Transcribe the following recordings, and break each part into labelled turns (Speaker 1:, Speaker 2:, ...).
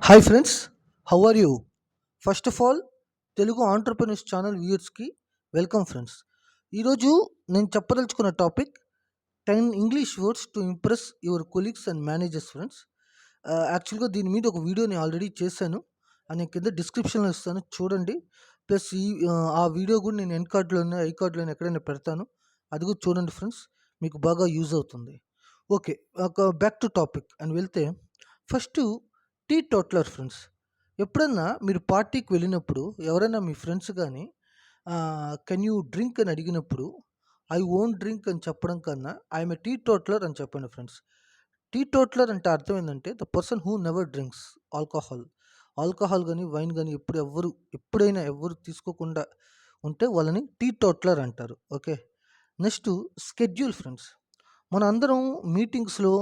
Speaker 1: Hi friends, how are you? First of all Telugu entrepreneurs channel వ్యూయర్స్కి welcome friends. ఈరోజు నేను చెప్పదలుచుకున్న topic 10 English words to impress your colleagues and managers friends. యాక్చువల్గా దీని మీద ఒక వీడియోని ఆల్రెడీ చేశాను, అని కింద డిస్క్రిప్షన్లో ఇస్తాను చూడండి. ప్లస్ ఆ వీడియో కూడా నేను ఎన్ కార్డ్లోనే ఐ కార్డ్లోనే ఎక్కడైనా పెడతాను, అది కూడా చూడండి ఫ్రెండ్స్, మీకు బాగా యూజ్ అవుతుంది. ఓకే, ఒక బ్యాక్ టు టాపిక్ అని వెళ్తే, ఫస్ట్ టీ టోట్లర్ ఫ్రెండ్స్. ఎప్పుడన్నా మీరు పార్టీకి వెళ్ళినప్పుడు ఎవరైనా మీ ఫ్రెండ్స్ కానీ కెన్ యూ డ్రింక్ అని అడిగినప్పుడు ఐ ఓంట్ డ్రింక్ అని చెప్పడం కన్నా ఐఎమ్ ఏ టీ టోట్లర్ అని చెప్పండి ఫ్రెండ్స్. టీ టోట్లర్ అంటే అర్థం ఏంటంటే the person who never drinks alcohol. Alcohol కానీ వైన్ కానీ ఎప్పుడైనా ఎవరు తీసుకోకుండా ఉంటే వాళ్ళని టీ టోట్లర్ అంటారు. Okay, next schedule friends. మన అందరం మీటింగ్స్లో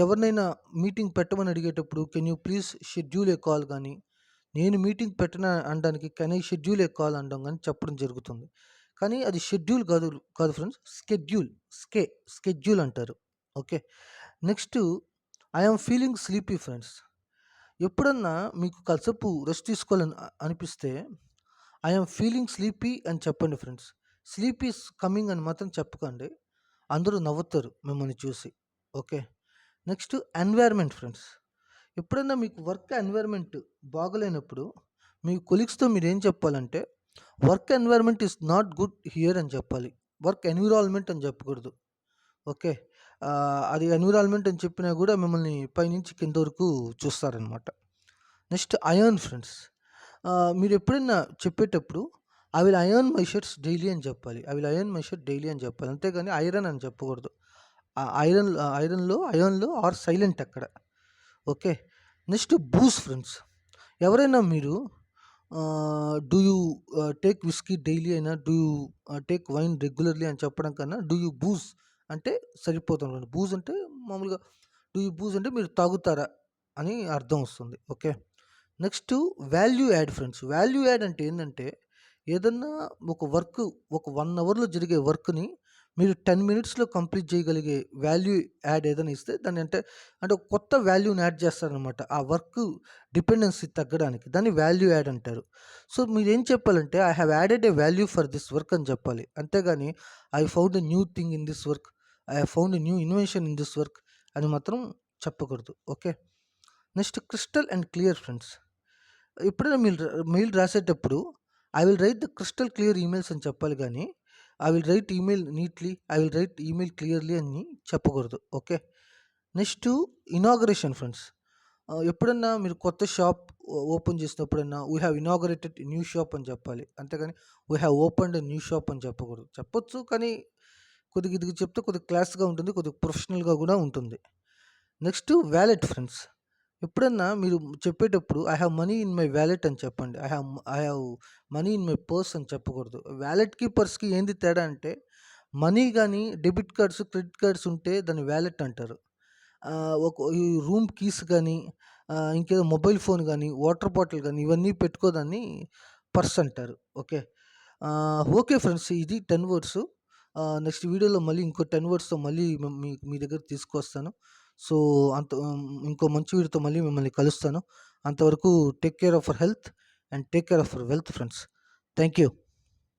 Speaker 1: ఎవరినైనా మీటింగ్ పెట్టమని అడిగేటప్పుడు can you please schedule a call కానీ, నేను మీటింగ్ పెట్టిన అనడానికి can I schedule a call అనడం కానీ చెప్పడం జరుగుతుంది. కానీ అది షెడ్యూల్ కాదు కాదు ఫ్రెండ్స్, స్కెడ్యూల్. స్కెడ్యూల్ అంటారు. Okay, next I am feeling sleepy friends. ఎప్పుడన్నా మీకు కాసేపు రెస్ట్ తీసుకోవాలని అనిపిస్తే ఐ ఆమ్ ఫీలింగ్ స్లీపీ అని చెప్పండి ఫ్రెండ్స్. స్లీప్ ఈస్ కమింగ్ అని మాత్రం చెప్పకండి, అందరూ నవ్వుతారు మిమ్మల్ని చూసి. Okay, next environment friends. ఎప్పుడన్నా మీకు వర్క్ ఎన్వైర్మెంట్ బాగలేనప్పుడు మీ కొలీగ్స్తో మీరు ఏం చెప్పాలంటే work environment is not good here అని చెప్పాలి, వర్క్ ఎన్విరాన్మెంట్ అని చెప్పకూడదు. ఓకే, అది ఎన్విరాన్మెంట్ అని చెప్పినా కూడా మిమ్మల్ని పైనుంచి కింద వరకు చూస్తారనమాట. Next iron friends. మీరు ఎప్పుడైనా చెప్పేటప్పుడు I will iron my shirts daily అని చెప్పాలి, I will iron my shirt daily అని చెప్పాలి, అంతేగాని ఐరన్ అని చెప్పకూడదు. ఐరన్లో ఆర్ సైలెంట్ అక్కడ. Okay, next booze friends. ఎవరైనా మీరు do you take whisky daily అయినా do you take wine regularly అని చెప్పడం కన్నా డూ యూ బూజ్ అంటే సరిపోతుంది. బూజ్ అంటే మామూలుగా డూ యూ బూజ్ అంటే మీరు తాగుతారా అని అర్థం వస్తుంది. Okay, next value add friends. Value add అంటే ఏంటంటే ఏదన్నా ఒక వర్క్ ఒక 1 అవర్లో జరిగే వర్క్ని మీరు 10 మినిట్స్లో కంప్లీట్ చేయగలిగే వాల్యూ యాడ్ ఏదైనా ఇస్తే దాన్ని అంటే ఒక కొత్త వాల్యూని యాడ్ చేస్తారనమాట, ఆ వర్క్ డిపెండెన్సీ తగ్గడానికి. దాన్ని వాల్యూ యాడ్ అంటారు. సో మీరు ఏం చెప్పాలంటే I have added A value for this work అని చెప్పాలి, అంతేగాని I found a new thing in this work, I have found a new invention in this work అని మాత్రం చెప్పకూడదు. Okay, next crystal and clear friends. ఎప్పుడైనా మీరు mail రాసేటప్పుడు I will write the crystal clear emails అని చెప్పాలి, కానీ I will write email neatly, I will write email clearly అని చెప్పకూడదు. Okay, next inauguration friends. ఎప్పుడన్నా మీరు కొత్త షాప్ ఓపెన్ చేసినప్పుడన్నా we have inaugurated new shop అని చెప్పాలి, అంతేగాని we have opened new shop అని చెప్పకూడదు. చెప్పొచ్చు, కానీ కొద్దిగా ఇది చెప్తే కొద్దిగా క్లాస్గా ఉంటుంది, కొద్దిగా ప్రొఫెషనల్గా కూడా ఉంటుంది. Next wallet friends. ఎప్పుడన్నా మీరు చెప్పేటప్పుడు I have money in my wallet అని చెప్పండి, I have money in my purse అని చెప్పకూడదు. వ్యాలెట్కి పర్స్కి ఏంది తేడా అంటే మనీ కానీ డెబిట్ కార్డ్స్ క్రెడిట్ కార్డ్స్ ఉంటే దాన్ని వ్యాలెట్ అంటారు. ఒక ఈ రూమ్ కీస్ కానీ ఇంకేదో మొబైల్ ఫోన్ కానీ వాటర్ బాటిల్ కానీ ఇవన్నీ పెట్టుకోదాన్ని పర్స్ అంటారు. ఓకే, ఓకే ఫ్రెండ్స్, ఇది 10 వర్డ్స్. నెక్స్ట్ వీడియోలో మళ్ళీ ఇంకో 10 వర్డ్స్తో మళ్ళీ మీ దగ్గర తీసుకొస్తాను. సో ఇంకో మంచి వీడియోతో మళ్ళీ మిమ్మల్ని కలుస్తాను. అంతవరకు take care of our health and take care of our wealth friends. Thank you.